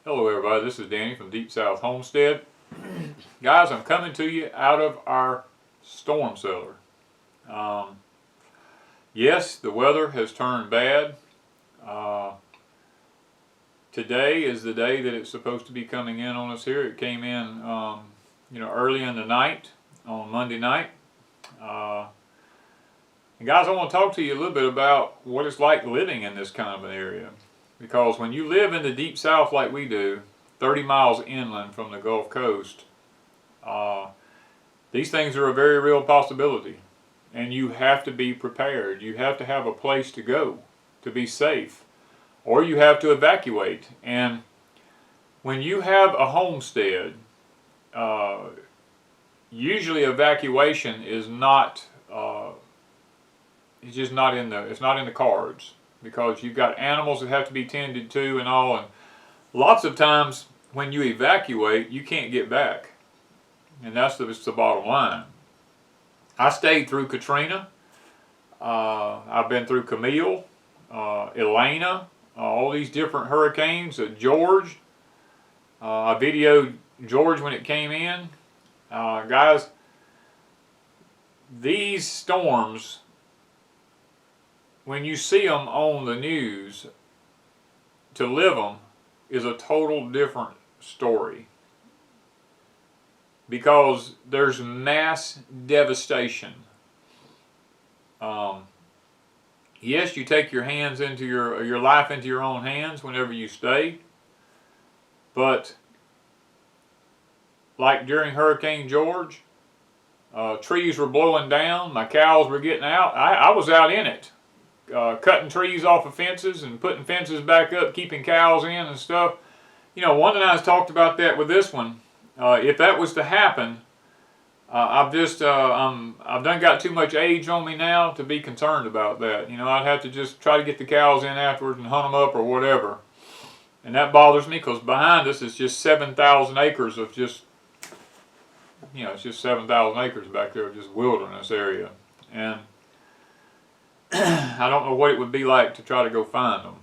Hello everybody, this is Danny from Deep South Homestead. Guys, I'm coming to you out of our storm cellar. Yes, the weather has turned bad. Today is the day that it's supposed to be coming in on us here. It came in early in the night on Monday night. And guys, I want to talk to you a little bit about what it's like living in this kind of an area. Because when you live in the Deep South like we do, 30 miles inland from the Gulf Coast, these things are a very real possibility. And you have to be prepared. You have to have a place to go to be safe. Or you have to evacuate. And when you have a homestead, usually evacuation is not, it's just not in the cards. Because you've got animals that have to be tended to and all, and lots of times when you evacuate, you can't get back, and that's the bottom line. I stayed through Katrina. I've been through Camille, Elena, all these different hurricanes. George. I videoed George when it came in. Guys, these storms, when you see them on the news, to live them is a total different story. Because there's mass devastation. Yes, you take your hands into your life into your own hands whenever you stay. But like during Hurricane George, trees were blowing down, my cows were getting out. I was out in it. Cutting trees off of fences and putting fences back up, keeping cows in and stuff. You know, one and I has talked about that with this one. If that was to happen, I've done got too much age on me now to be concerned about that. You know, I'd have to just try to get the cows in afterwards and hunt them up or whatever. And that bothers me because behind us is just 7,000 acres of just, it's just 7,000 acres back there of just wilderness area. And I don't know what it would be like to try to go find them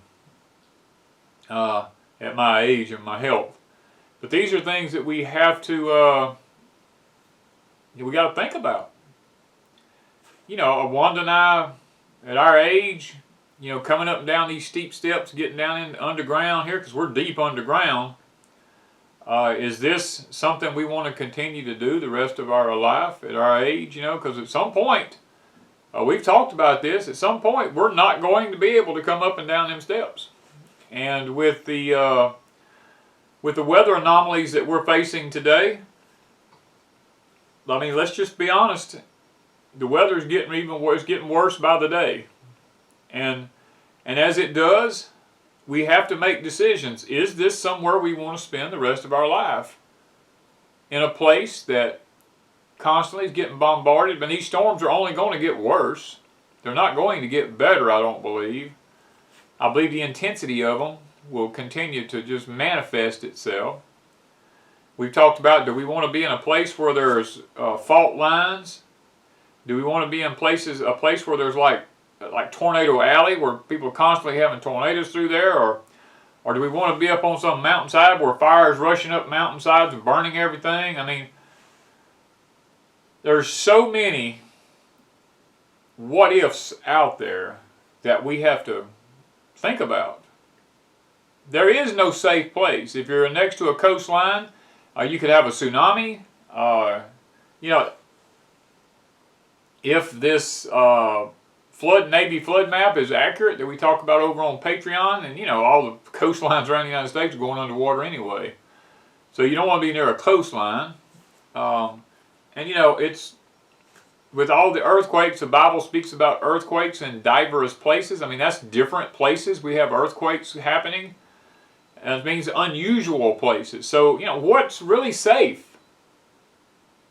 at my age and my health. But these are things that we have to, we got to think about. You know, Wanda and I, at our age, coming up and down these steep steps, getting down in underground here, because we're deep underground, is this something we want to continue to do the rest of our life at our age? Because at some point, we've talked about this. At some point, we're not going to be able to come up and down them steps. And with the weather anomalies that we're facing today, I mean, let's just be honest. The weather is getting worse by the day. And as it does, we have to make decisions. Is this somewhere we want to spend the rest of our life? In a place that constantly is getting bombarded, but these storms are only going to get worse. They're not going to get better, I don't believe. I believe the intensity of them will continue to just manifest itself. We've talked about, do we want to be in a place where there's fault lines? Do we want to be in a place where there's like Tornado Alley, where people are constantly having tornadoes through there, or do we want to be up on some mountainside where fire is rushing up mountainsides and burning everything? I mean, there's so many what ifs out there that we have to think about. There is no safe place. If you're next to a coastline, you could have a tsunami. If this Navy flood map is accurate that we talk about over on Patreon, and all the coastlines around the United States are going underwater anyway. So you don't want to be near a coastline. And it's, with all the earthquakes, the Bible speaks about earthquakes in diverse places. I mean, that's different places. We have earthquakes happening. And it means unusual places. So, what's really safe?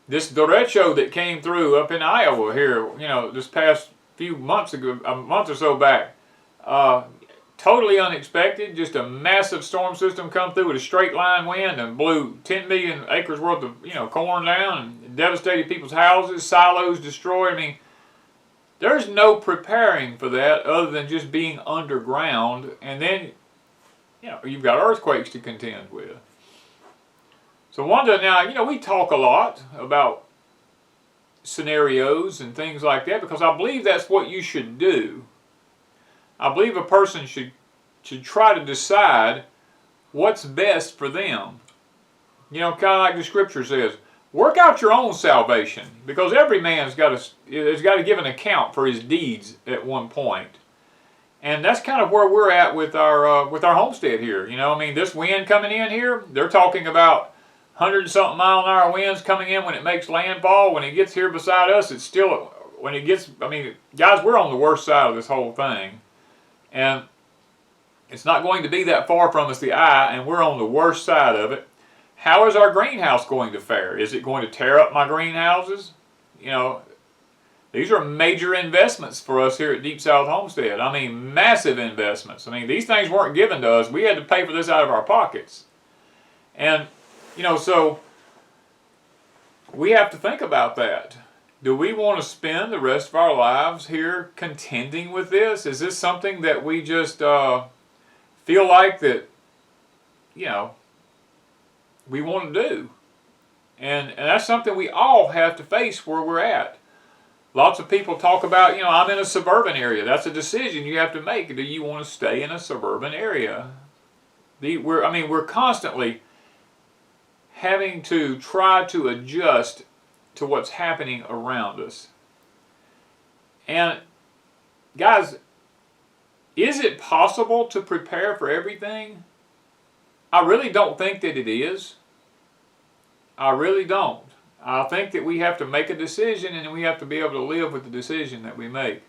This derecho that came through up in Iowa here, this past few months ago, a month or so back, totally unexpected. Just a massive storm system come through with a straight line wind and blew 10 million acres worth of corn down and devastated people's houses, silos destroyed. I mean, there's no preparing for that other than just being underground. And then you've got earthquakes to contend with. So Wanda, now, we talk a lot about scenarios and things like that because I believe that's what you should do. I believe a person should try to decide what's best for them. Kind of like the scripture says, work out your own salvation, because every man's got to give an account for his deeds at one point. And that's kind of where we're at with our homestead here. This wind coming in here, they're talking about 100-something mile-an-hour winds coming in when it makes landfall. When it gets here beside us, it's still, guys, we're on the worst side of this whole thing. And it's not going to be that far from us, the eye, and we're on the worst side of it. How is our greenhouse going to fare? Is it going to tear up my greenhouses? These are major investments for us here at Deep South Homestead. Massive investments. These things weren't given to us. We had to pay for this out of our pockets. And, so we have to think about that. Do we want to spend the rest of our lives here contending with this? Is this something that we just feel like that, we want to do? And that's something we all have to face where we're at. Lots of people talk about, I'm in a suburban area. That's a decision you have to make. Do you want to stay in a suburban area? We're constantly having to try to adjust to what's happening around us. And guys, is it possible to prepare for everything? I really don't think that it is. I really don't. I think that we have to make a decision, and we have to be able to live with the decision that we make.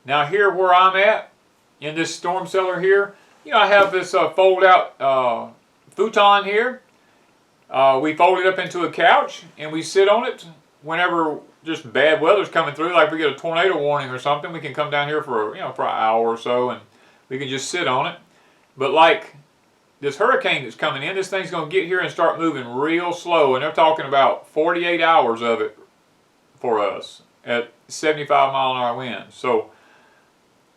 Now here where I'm at, in this storm cellar here, I have this fold-out futon here. We fold it up into a couch, and we sit on it whenever just bad weather's coming through, like we get a tornado warning or something. We can come down here for an hour or so, and we can just sit on it. But like this hurricane that's coming in, this thing's going to get here and start moving real slow, and they're talking about 48 hours of it for us at 75-mile-an-hour winds. So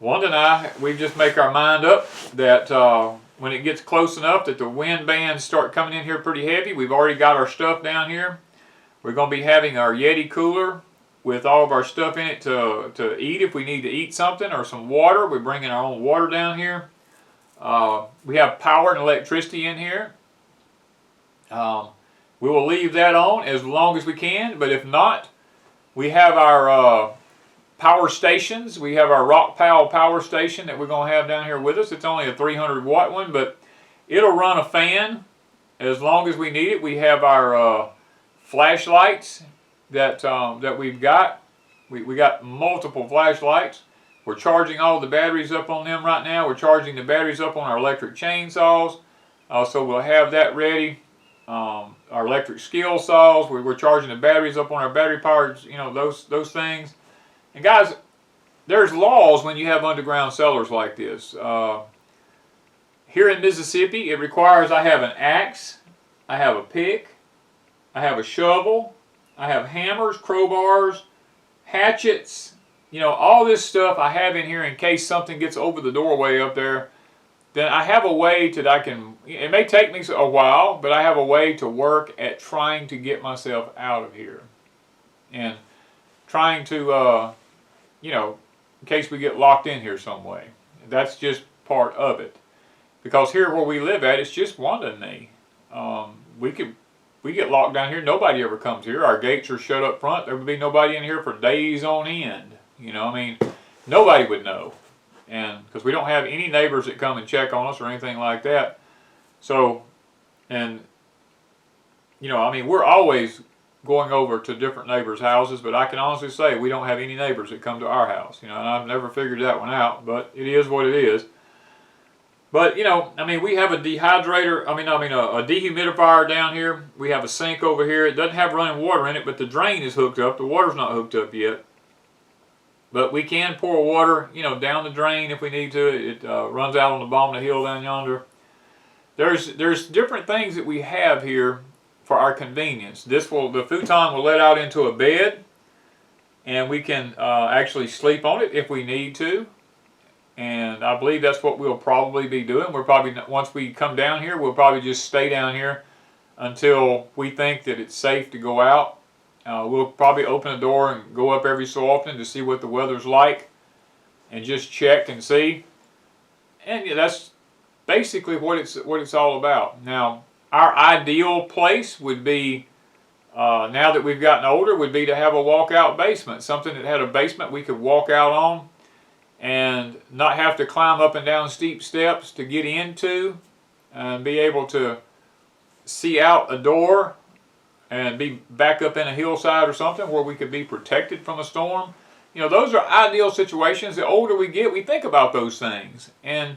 Wanda and I, we just make our mind up that when it gets close enough that the wind bands start coming in here pretty heavy, we've already got our stuff down here. We're going to be having our Yeti cooler with all of our stuff in it to eat if we need to eat something, or some water. We're bringing our own water down here. We have power and electricity in here. We will leave that on as long as we can, but if not, we have our power stations. We have our Rockpile power station that we're going to have down here with us. It's only a 300-watt one, but it'll run a fan as long as we need it. We have our flashlights that we've got. We got multiple flashlights. We're charging all the batteries up on them right now. We're charging the batteries up on our electric chainsaws. So we'll have that ready. Our electric skill saws, we're charging the batteries up on our battery powered, those things. And guys, there's laws when you have underground cellars like this. Here in Mississippi, it requires I have an axe, I have a pick, I have a shovel, I have hammers, crowbars, hatchets, all this stuff I have in here in case something gets over the doorway up there. Then I have a way that I can, it may take me a while, but I have a way to work at trying to get myself out of here. And trying to, in case we get locked in here some way. That's just part of it. Because here where we live at, it's just Wanda and me. We get locked down here, nobody ever comes here. Our gates are shut up front. There would be nobody in here for days on end. Nobody would know. And because we don't have any neighbors that come and check on us or anything like that. So, and, we're always going over to different neighbors' houses, but I can honestly say we don't have any neighbors that come to our house. And I've never figured that one out, but it is what it is. But, we have a dehydrator, a dehumidifier down here. We have a sink over here. It doesn't have running water in it, but the drain is hooked up. The water's not hooked up yet. But we can pour water, down the drain if we need to. It runs out on the bottom of the hill down yonder. There's different things that we have here for our convenience. The futon will let out into a bed, and we can actually sleep on it if we need to. And I believe that's what we'll probably be doing. We're probably, once we come down here, we'll probably just stay down here until we think that it's safe to go out. We'll probably open the door and go up every so often to see what the weather's like and just check and see. And yeah, that's basically what it's all about. Now, our ideal place would be, now that we've gotten older, would be to have a walkout basement. Something that had a basement we could walk out on and not have to climb up and down steep steps to get into, and be able to see out a door and be back up in a hillside or something where we could be protected from a storm. You know, those are ideal situations. The older we get, we think about those things. And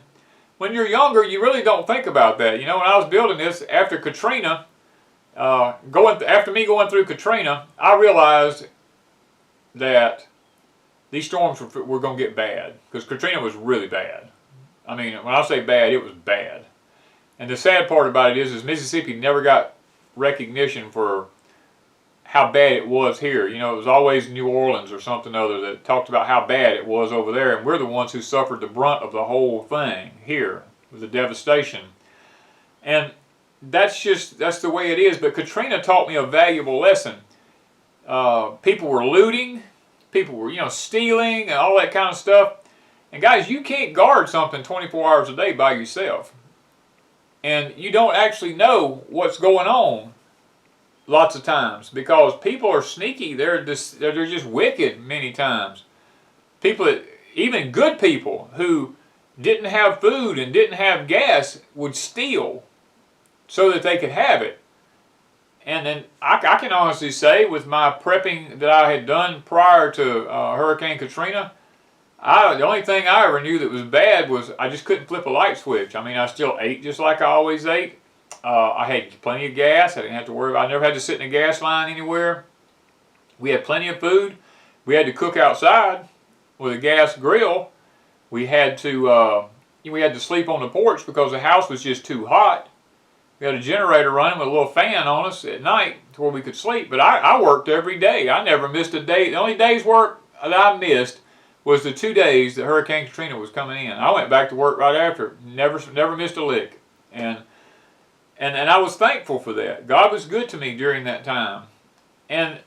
when you're younger, you really don't think about that. You know, when I was building this after Katrina, after me going through Katrina, I realized that these storms were going to get bad, because Katrina was really bad. I mean, when I say bad, it was bad. And the sad part about it is Mississippi never got recognition for how bad it was here. You know, it was always New Orleans or something other that talked about how bad it was over there, and we're the ones who suffered the brunt of the whole thing here, with the devastation. And that's the way it is. But Katrina taught me a valuable lesson. People were looting, people were, you know, stealing and all that kind of stuff. And guys, you can't guard something 24 hours a day by yourself. And you don't actually know what's going on lots of times, because people are sneaky. They're just wicked many times. People that, even good people who didn't have food and didn't have gas, would steal so that they could have it. And then I can honestly say, with my prepping that I had done prior to Hurricane Katrina, the only thing I ever knew that was bad was I just couldn't flip a light switch. I mean, I still ate just like I always ate. I had plenty of gas. I didn't have to worry about, I never had to sit in a gas line anywhere. We had plenty of food. We had to cook outside with a gas grill. We had to sleep on the porch because the house was just too hot. We had a generator running with a little fan on us at night to where we could sleep. But I worked every day. I never missed a day. The only day's work that I missed was the 2 days that Hurricane Katrina was coming in. I went back to work right after. Never missed a lick. And I was thankful for that. God was good to me during that time. And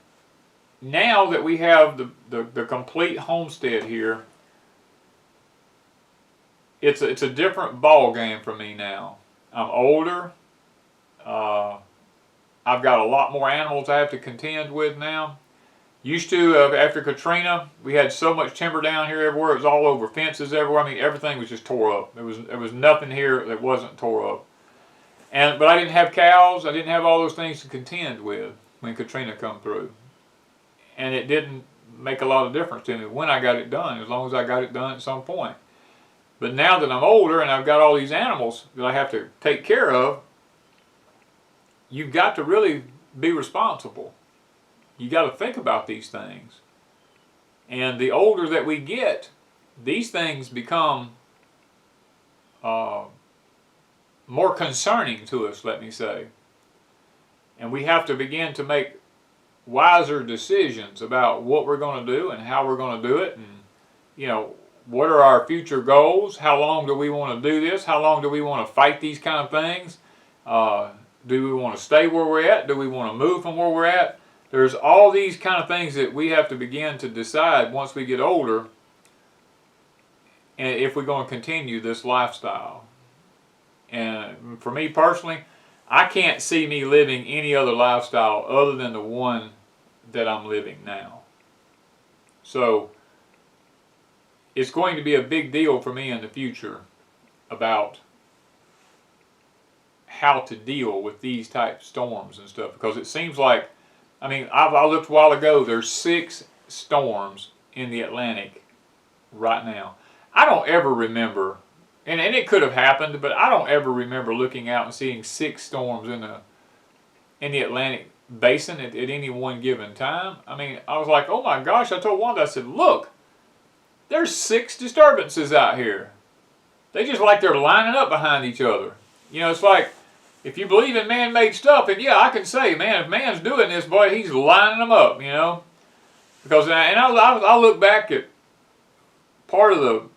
now that we have the complete homestead here, it's a different ball game for me now. I'm older. I've got a lot more animals I have to contend with now. Used to, after Katrina, we had so much timber down here everywhere. It was all over, fences everywhere. I mean, everything was just tore up. There was nothing here that wasn't tore up. But I didn't have cows. I didn't have all those things to contend with when Katrina come through. And it didn't make a lot of difference to me when I got it done, as long as I got it done at some point. But now that I'm older and I've got all these animals that I have to take care of, you've got to really be responsible. You got to think about these things. And the older that we get, these things become more concerning to us, let me say. And we have to begin to make wiser decisions about what we're going to do and how we're going to do it. And, you know, what are our future goals? How long do we want to do this? How long do we want to fight these kind of things? Do we want to stay where we're at? Do we want to move from where we're at? There's all these kind of things that we have to begin to decide once we get older, and if we're going to continue this lifestyle. And for me personally, I can't see me living any other lifestyle other than the one that I'm living now. So it's going to be a big deal for me in the future about how to deal with these type storms and stuff, because it seems like, I mean, I looked a while ago, there's 6 storms in the Atlantic right now. I don't ever remember, and it could have happened, but I don't ever remember looking out and seeing 6 storms in the Atlantic basin at any one given time. I mean, I was like, oh my gosh, I told Wanda, I said, look, there's 6 disturbances out here. They just like they're lining up behind each other. You know, it's like, if you believe in man-made stuff, and yeah, I can say, man, if man's doing this, boy, he's lining them up, you know. Because, and I look back at part of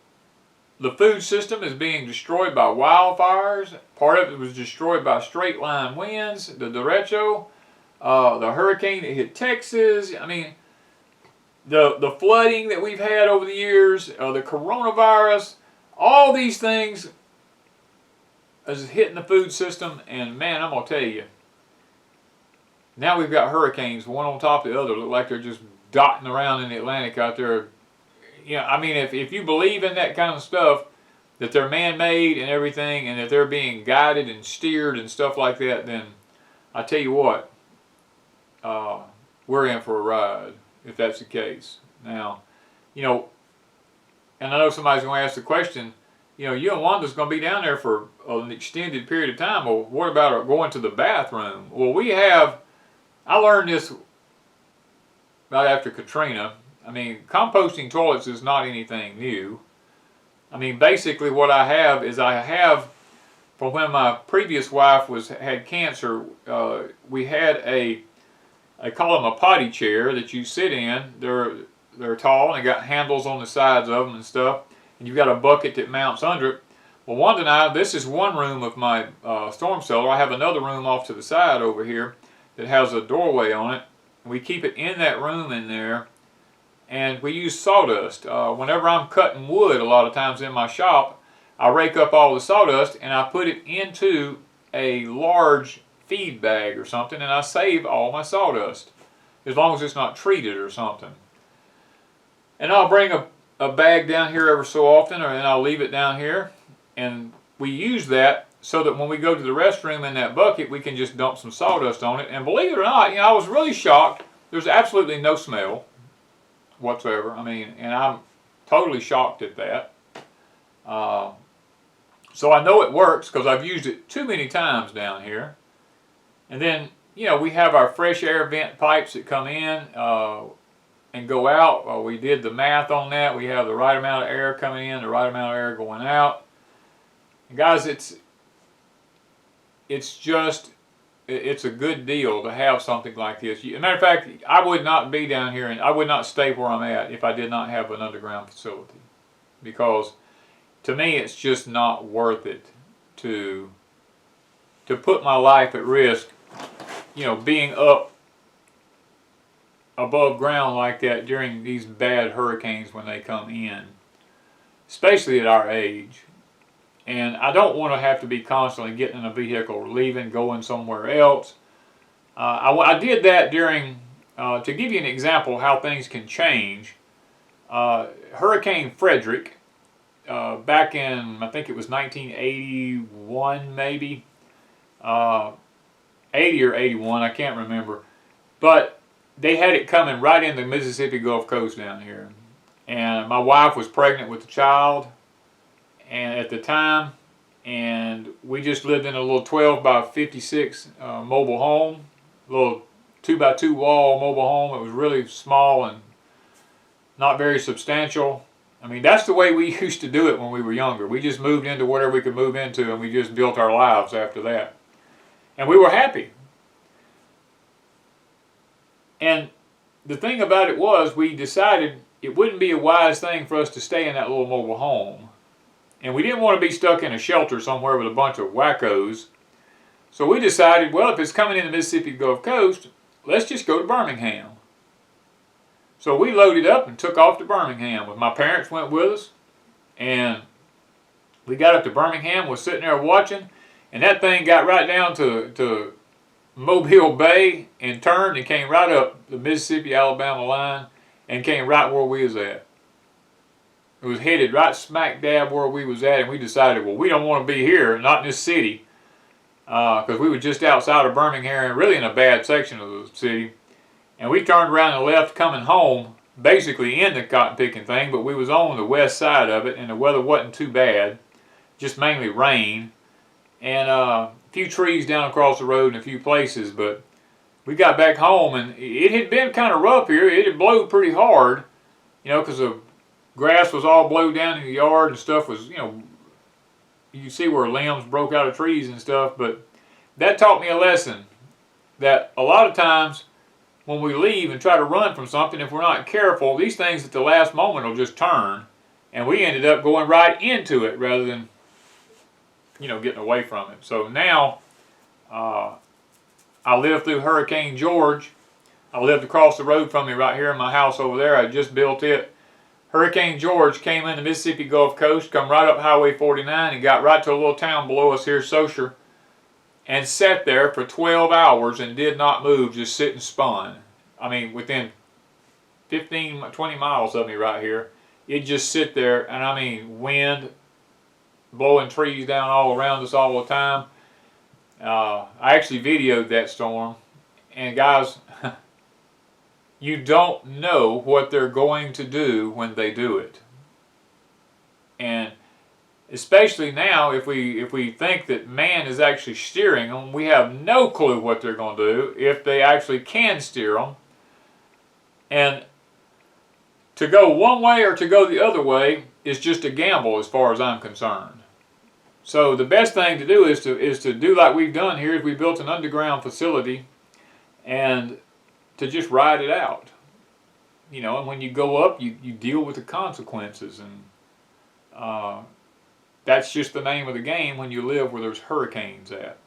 the food system is being destroyed by wildfires. Part of it was destroyed by straight line winds, the derecho, the hurricane that hit Texas. I mean, the flooding that we've had over the years, the coronavirus, all these things is hitting the food system. And man, I'm going to tell you, now we've got hurricanes, one on top of the other, look like they're just dotting around in the Atlantic out there. You know, I mean, if you believe in that kind of stuff, that they're man-made and everything, and that they're being guided and steered and stuff like that, then I tell you what, we're in for a ride if that's the case. Now, you know, and I know somebody's going to ask the question, you know, you and Wanda's going to be down there for an extended period of time. Well, what about going to the bathroom? Well, I learned this right after Katrina. I mean, composting toilets is not anything new. I mean, basically what I have is from when my previous wife had cancer, we had I call them a potty chair that you sit in. They're tall and they got handles on the sides of them and stuff. And you've got a bucket that mounts under it. Well, Wanda and I, this is one room of my storm cellar. I have another room off to the side over here that has a doorway on it. We keep it in that room in there. And we use sawdust. Whenever I'm cutting wood, a lot of times in my shop, I rake up all the sawdust and I put it into a large feed bag or something, and I save all my sawdust, as long as it's not treated or something. And I'll bring a bag down here every so often, and I'll leave it down here, and we use that so that when we go to the restroom in that bucket, we can just dump some sawdust on it. And believe it or not, you know, I was really shocked. There's absolutely no smell whatsoever. I mean, and I'm totally shocked at that. So I know it works because I've used it too many times down here. And then, you know, we have our fresh air vent pipes that come in and go out. We did the math on that. We have the right amount of air coming in, the right amount of air going out. And guys, it's a good deal to have something like this. As a matter of fact, I would not be down here and I would not stay where I'm at if I did not have an underground facility. Because to me, it's just not worth it to put my life at risk, you know, being up above ground like that during these bad hurricanes when they come in, especially at our age. And I don't want to have to be constantly getting in a vehicle, leaving, going somewhere else. I did that during, to give you an example of how things can change, Hurricane Frederick, back in, I think it was 1981 maybe, 80 or 81, I can't remember. But they had it coming right in the Mississippi Gulf Coast down here. And my wife was pregnant with a child and at the time, and we just lived in a little 12 by 56 mobile home, a little 2 by 2 wall mobile home. It was really small and not very substantial. I mean, that's the way we used to do it when we were younger. We just moved into whatever we could move into, and we just built our lives after that. And we were happy. And the thing about it was, we decided it wouldn't be a wise thing for us to stay in that little mobile home. And we didn't want to be stuck in a shelter somewhere with a bunch of wackos. So we decided, well, if it's coming in the Mississippi Gulf Coast, let's just go to Birmingham. So we loaded up and took off to Birmingham. My parents went with us. And we got up to Birmingham, was sitting there watching. And that thing got right down to Mobile Bay and turned and came right up the Mississippi-Alabama line and came right where we was at. It was headed right smack dab where we was at, and we decided, well, we don't want to be here, not in this city, because we were just outside of Birmingham, really in a bad section of the city. And we turned around and left coming home, basically in the cotton picking thing, but we was on the west side of it, and the weather wasn't too bad, just mainly rain, and a few trees down across the road in a few places. But we got back home, and it had been kind of rough here. It had blowed pretty hard, you know, because the grass was all blowed down in the yard and stuff was, you know, you see where limbs broke out of trees and stuff. But that taught me a lesson, that a lot of times when we leave and try to run from something, if we're not careful, these things at the last moment will just turn And we ended up going right into it rather than, you know, getting away from it. So now I lived through Hurricane George. I lived across the road from me right here in my house over there. I just built it. Hurricane George came in the Mississippi Gulf Coast, come right up Highway 49 and got right to a little town below us here, Socher, and sat there for 12 hours and did not move, just sit and spun. I mean, within 15, 20 miles of me right here, it just sit there, and I mean, wind blowing trees down all around us all the time. I actually videoed that storm, and guys, you don't know what they're going to do when they do it. And especially now, if we think that man is actually steering them, we have no clue what they're going to do, if they actually can steer them. And to go one way or to go the other way is just a gamble as far as I'm concerned. So the best thing to do is to do like we've done here, is we built an underground facility and to just ride it out. You know, and when you go up, you deal with the consequences, and that's just the name of the game when you live where there's hurricanes at.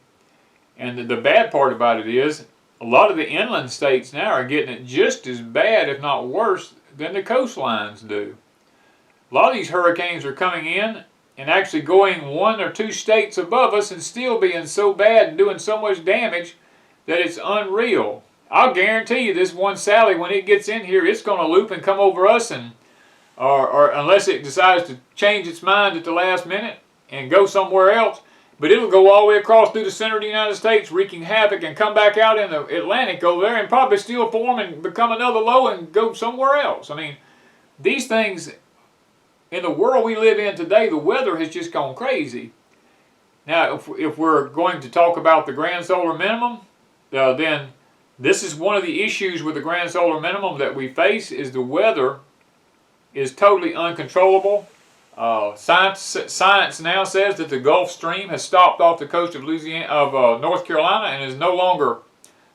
And the bad part about it is, a lot of the inland states now are getting it just as bad, if not worse, than the coastlines do. A lot of these hurricanes are coming in and actually going 1 or 2 states above us and still being so bad and doing so much damage that it's unreal. I'll guarantee you this one Sally, when it gets in here, it's going to loop and come over us, and or unless it decides to change its mind at the last minute and go somewhere else, but it'll go all the way across through the center of the United States, wreaking havoc, and come back out in the Atlantic over there and probably still form and become another low and go somewhere else. I mean, these things, in the world we live in today, the weather has just gone crazy. Now, if we're going to talk about the grand solar minimum, then this is one of the issues with the grand solar minimum that we face, is the weather is totally uncontrollable. Science now says that the Gulf Stream has stopped off the coast of North Carolina and is no longer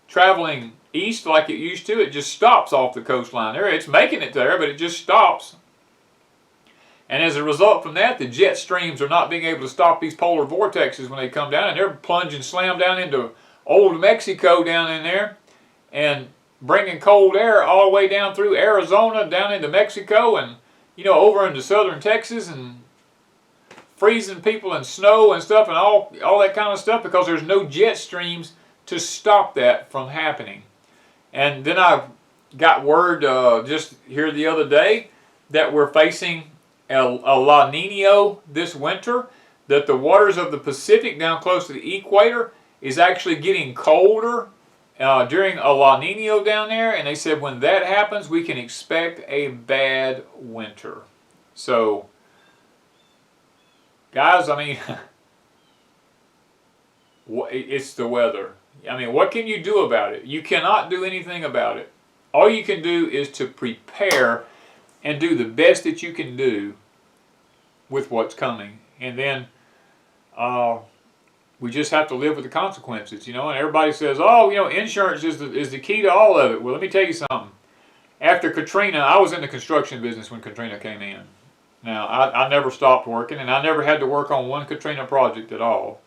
traveling east like it used to. It just stops off the coastline there. It's making it there, but it just stops. And as a result from that, the jet streams are not being able to stop these polar vortexes when they come down, and they're plunging slam down into old Mexico down in there, and bringing cold air all the way down through Arizona, down into Mexico, and, you know, over into southern Texas, and freezing people in snow and stuff, and all that kind of stuff, because there's no jet streams to stop that from happening. And then I got word just here the other day that we're facing a La Nina this winter, that the waters of the Pacific down close to the equator is actually getting colder during a La Nina down there, and they said when that happens, we can expect a bad winter. So, guys, I mean, it's the weather. I mean, what can you do about it? You cannot do anything about it. All you can do is to prepare and do the best that you can do with what's coming. And then we just have to live with the consequences, you know. And everybody says, oh, you know, insurance is the key to all of it. Well, let me tell you something. After Katrina, I was in the construction business when Katrina came in. Now, I never stopped working, and I never had to work on one Katrina project at all.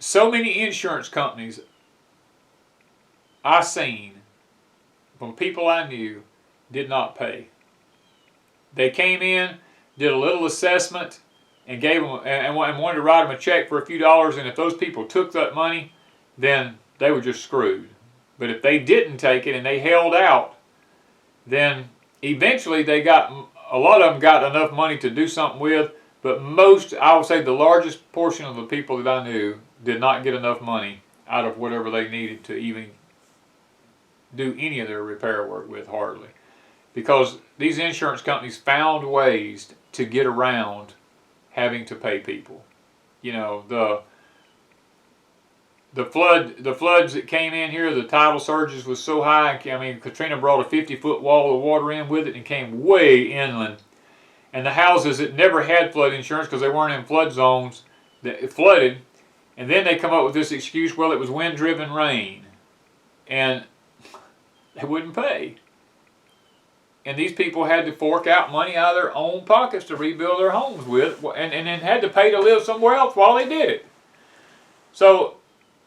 So many insurance companies I seen from people I knew did not pay. They came in, did a little assessment, and gave them and wanted to write them a check for a few dollars, and if those people took that money, then they were just screwed. But if they didn't take it and they held out, then eventually they got, a lot of them got enough money to do something with, but most, I would say the largest portion of the people that I knew did not get enough money out of whatever they needed to even do any of their repair work with, hardly. Because these insurance companies found ways to get around having to pay people. You know, the floods that came in here, the tidal surges was so high. I mean, Katrina brought a 50-foot wall of water in with it and came way inland. And the houses that never had flood insurance because they weren't in flood zones, that flooded. And then they come up with this excuse, well, it was wind-driven rain. And they wouldn't pay. and these people had to fork out money out of their own pockets to rebuild their homes with, and then had to pay to live somewhere else while they did it. So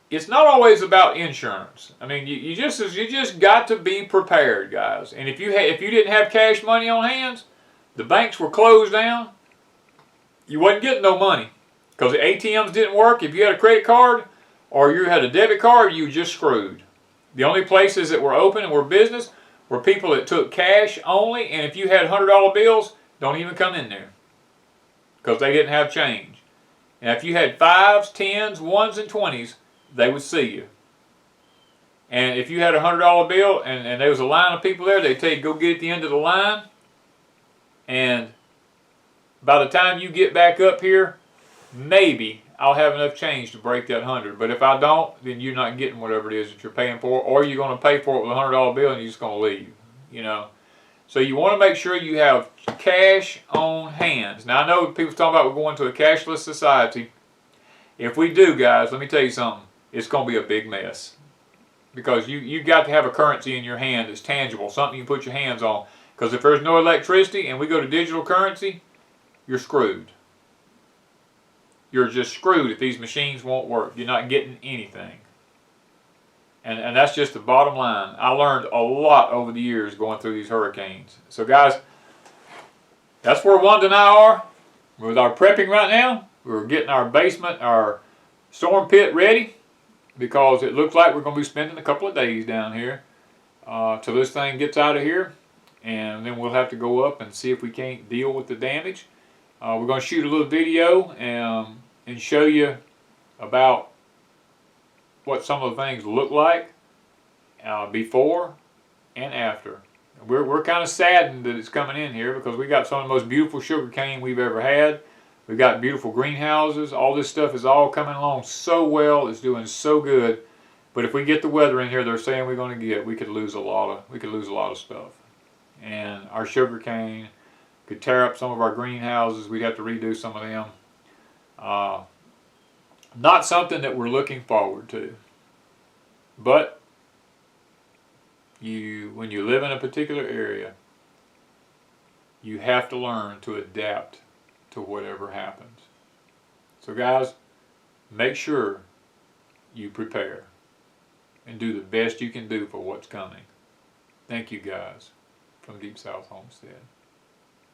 it's not always about insurance. I mean, you just got to be prepared, guys. And if you didn't have cash money on hands, the banks were closed down, you wasn't getting no money because the ATMs didn't work. If you had a credit card or you had a debit card, you were just screwed. The only places that were open and were business were people that took cash only, and if you had $100 bills, don't even come in there because they didn't have change. And if you had 5s, 10s, 1s, and 20s, they would see you. And if you had a $100 bill and there was a line of people there, they'd tell you go get at the end of the line, and by the time you get back up here, maybe I'll have enough change to break that 100. But if I don't, then you're not getting whatever it is that you're paying for, or you're going to pay for it with a $100 bill and you're just going to leave. You know, so you want to make sure you have cash on hands. Now I know people talking about we're going to a cashless society. If we do, guys, let me tell you something. It's going to be a big mess because you got to have a currency in your hand that's tangible, something you can put your hands on. Because if there's no electricity and we go to digital currency, you're screwed. You're just screwed if these machines won't work. You're not getting anything. And that's just the bottom line. I learned a lot over the years going through these hurricanes. So guys, that's where Wanda and I are with our prepping right now. We're getting our basement, our storm pit ready because it looks like we're going to be spending a couple of days down here till this thing gets out of here. And then we'll have to go up and see if we can't deal with the damage. We're going to shoot a little video and show you about what some of the things look like before and after. We're kind of saddened that it's coming in here because we got some of the most beautiful sugar cane we've ever had. We've got beautiful greenhouses. All this stuff is all coming along so well. It's doing so good. But if we get the weather in here, they're saying we're going to get, we could lose a lot of stuff. And our sugar cane could tear up some of our greenhouses. We'd have to redo some of them. Not something that we're looking forward to. But when you live in a particular area, you have to learn to adapt to whatever happens. So guys, make sure you prepare and do the best you can do for what's coming. Thank you guys from Deep South Homestead.